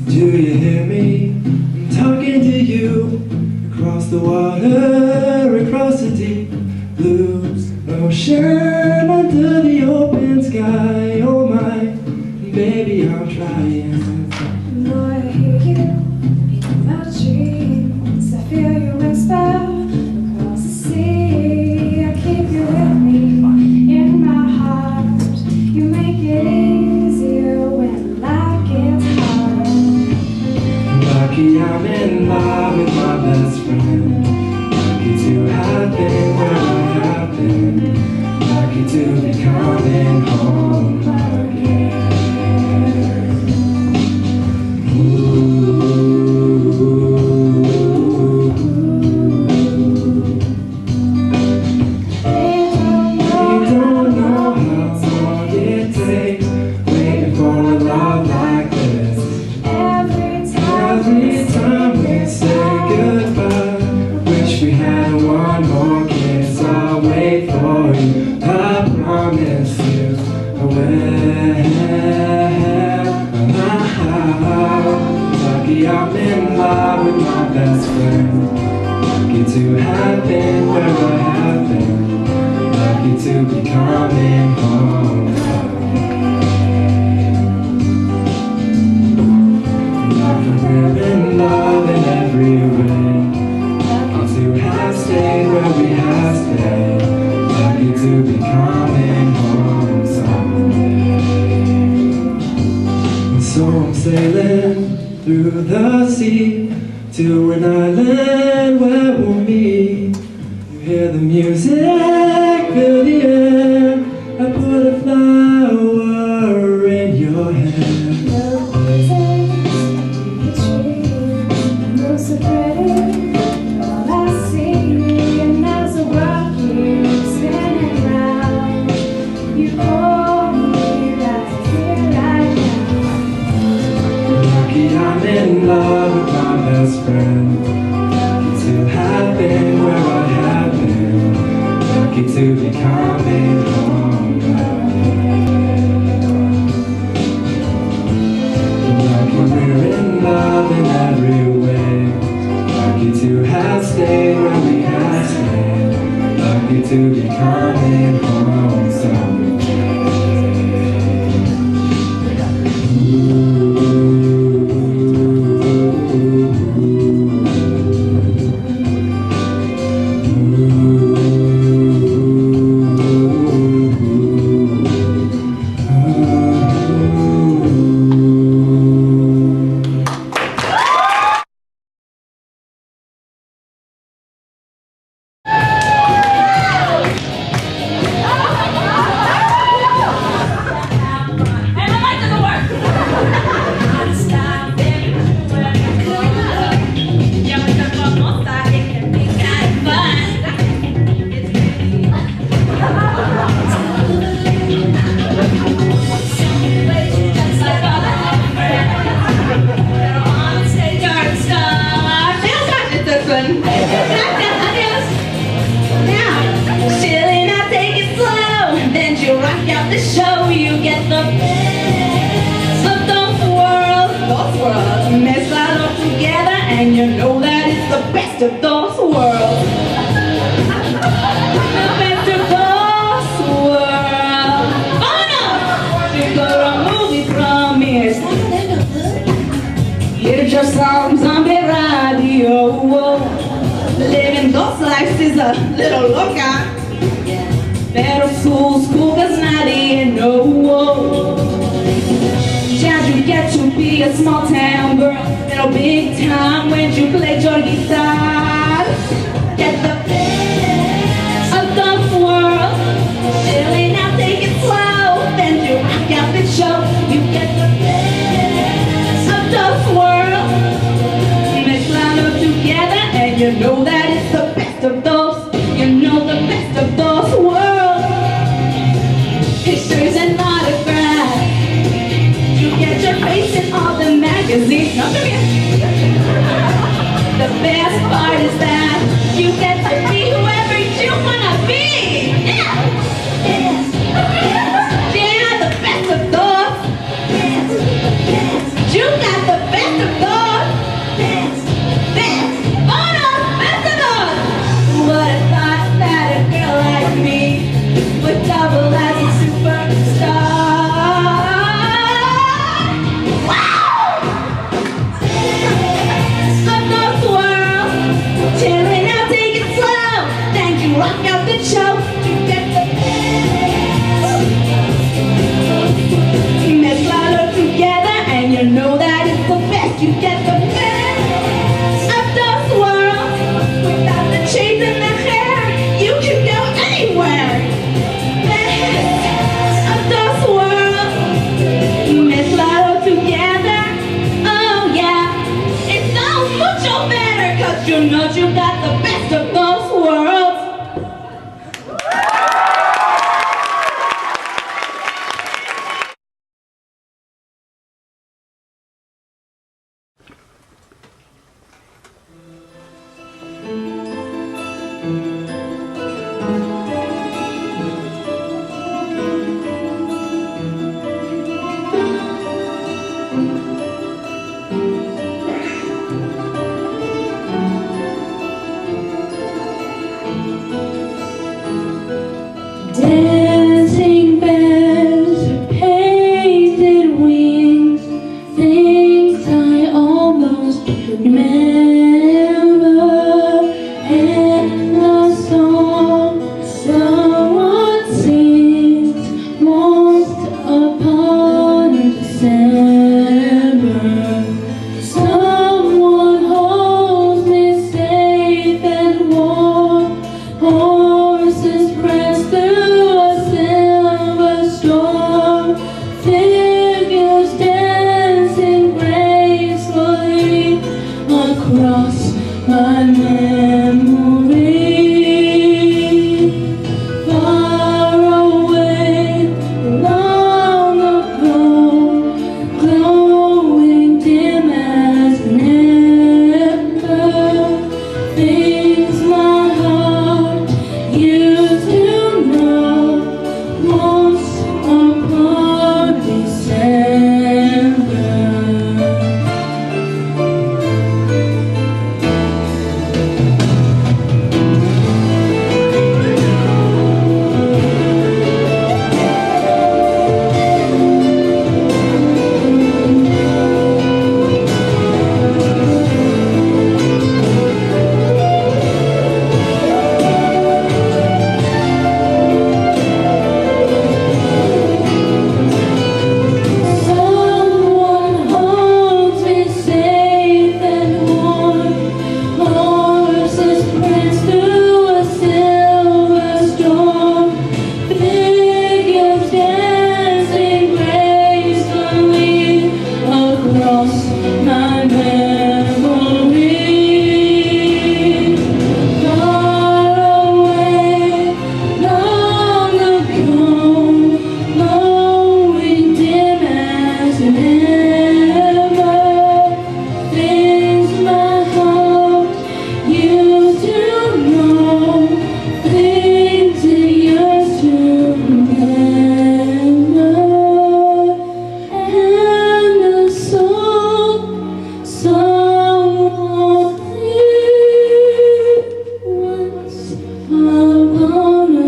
Do you hear me? I'm talking to you. Across the water, across the deep blue ocean, under the open sky. Oh my, baby, I'm trying. Boy, I hear you in my dreams. I feel you whisper across the sea. I keep you with me in my heart. You make it easier when life gets hard. Lucky I'm in love with my best friend. Lucky to have been where I have been. Lucky to be coming home again. Lucky I'm in love with my best friend. Lucky to have been where I have been. Lucky to be coming home again. Lucky we're in love in every way. Lucky to have stayed where we have stayed. Lucky to be coming home someday. So I'm sailing through the sea to an island where we'll meet. You hear the music, feel the air. I put a flower in your hair. So pretty, all I see, and as the world keeps spinning round, you hold me right here, right now. Lucky I'm in love with my best friend. Lucky to have been where I have been. Lucky to be coming home again. Lucky we're in love in every way. Lucky to have stayed where we have stayed. Lucky to be coming home someday. The show, you get the best of both worlds mixed right up together, and you know that it's the best of those worlds. The best of those worlds. Oh no! Before a movie premieres, hear your songs on the radio. Living those lives is a little loca. Better school gets naughty and no. Chance you get to be a small town girl, little big time when you play your guitar. Get the best of the world, chilling out, take it slow, then you rock out the show. You get the best of the world, mix line up together, and you know that it's the best of those. You know the best of those worlds. Pictures and autographs. You get your face in all the magazines. No, come here. The best part is that you get to be whoever you wanna be. Yeah. Yeah, the best of Dancing bears, painted wings, things I almost remember, and the song someone sings most upon December. Someone holds me safe and warm, horses press through a silver storm, figures dancing gracefully across my memory. Far away, long ago, glowing dim as an ember, things my heart used to know once upon December. Someone holds me safe and warm, horses prance through a silver storm, figures dancing gracefully across my memory. Far away, long ago, glowing dim as an ember, things my heart used to know, things it used to remember, and the song someone played once upon a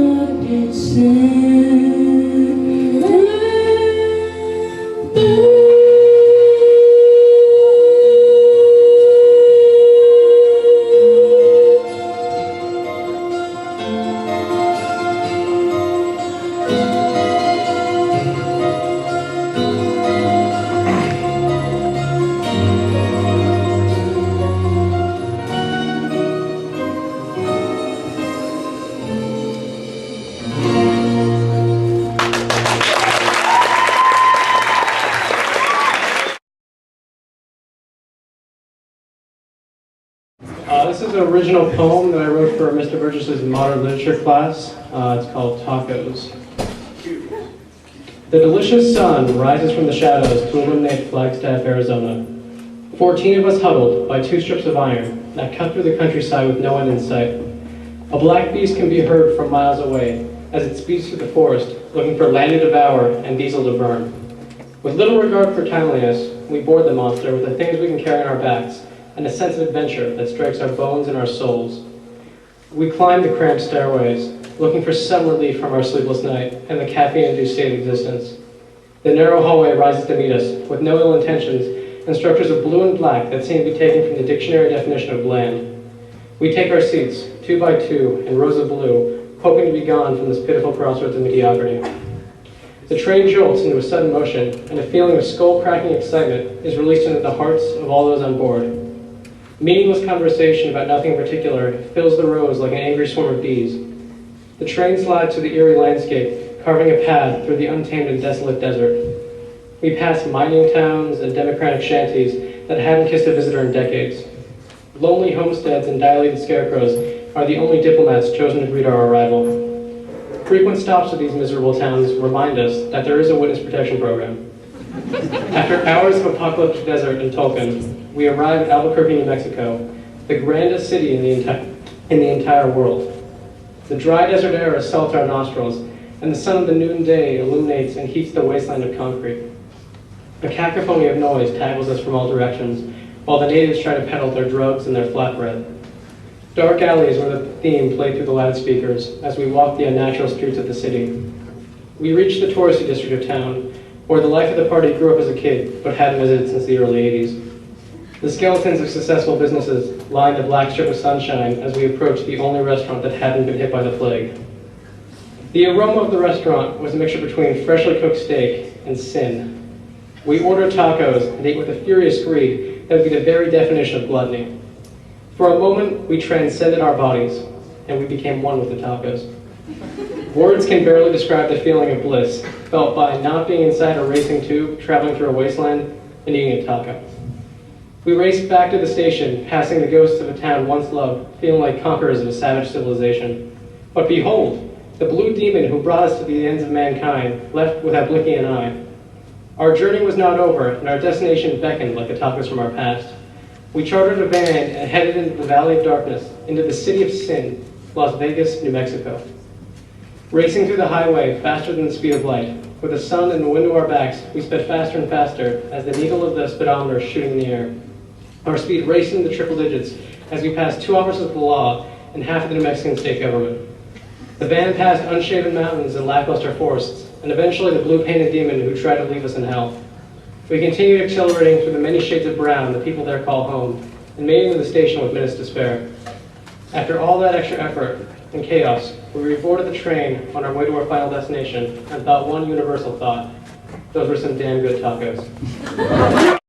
This is an original poem that I wrote for Mr. Burgess's modern literature class. It's called Tacos. The delicious sun rises from the shadows to illuminate Flagstaff, Arizona. 14 of us huddled by 2 strips of iron that cut through the countryside with no end in sight. A black beast can be heard from miles away as it speeds through the forest, looking for land to devour and diesel to burn. With little regard for timeliness, we board the monster with the things we can carry on our backs and a sense of adventure that strikes our bones and our souls. We climb the cramped stairways, looking for some relief from our sleepless night and the caffeine-induced state of existence. The narrow hallway rises to meet us, with no ill intentions, and structures of blue and black that seem to be taken from the dictionary definition of bland. We take our seats, 2 by 2, in rows of blue, hoping to be gone from this pitiful crossroads of mediocrity. The train jolts into a sudden motion, and a feeling of skull-cracking excitement is released into the hearts of all those on board. Meaningless conversation about nothing in particular fills the rows like an angry swarm of bees. The train slides through the eerie landscape, carving a path through the untamed and desolate desert. We pass mining towns and democratic shanties that haven't kissed a visitor in decades. Lonely homesteads and dilated scarecrows are the only diplomats chosen to greet our arrival. Frequent stops of these miserable towns remind us that there is a witness protection program. After hours of apocalyptic desert in Tulcan, we arrive at Albuquerque, New Mexico, the grandest city in the entire world. The dry desert air assaults our nostrils, and the sun of the noonday illuminates and heats the wasteland of concrete. A cacophony of noise tackles us from all directions, while the natives try to peddle their drugs and their flatbread. Dark alleys were the theme played through the loudspeakers as we walked the unnatural streets of the city. We reached the touristy district of town, where the life of the party grew up as a kid, but hadn't visited since the early 80s. The skeletons of successful businesses lined the black strip of sunshine as we approached the only restaurant that hadn't been hit by the plague. The aroma of the restaurant was a mixture between freshly cooked steak and sin. We ordered tacos and ate with a furious greed that would be the very definition of gluttony. For a moment, we transcended our bodies, and we became one with the tacos. Words can barely describe the feeling of bliss felt by not being inside a racing tube, traveling through a wasteland, and eating a taco. We raced back to the station, passing the ghosts of a town once loved, feeling like conquerors of a savage civilization. But behold, the blue demon who brought us to the ends of mankind left without blinking an eye. Our journey was not over, and our destination beckoned like the tacos from our past. We chartered a van and headed into the Valley of Darkness, into the city of sin, Las Vegas, New Mexico. Racing through the highway faster than the speed of light, with the sun and the wind to our backs, we sped faster and faster as the needle of the speedometer shooting in the air. Our speed raced into the triple digits as we passed 2 officers of the law and half of the New Mexican state government. The van passed unshaven mountains and lackluster forests, and eventually the blue-painted demon who tried to leave us in hell. We continued accelerating through the many shades of brown the people there call home, and made it to the station with minutes to spare. After all that extra effort and chaos, we reboarded the train on our way to our final destination and thought one universal thought: those were some damn good tacos.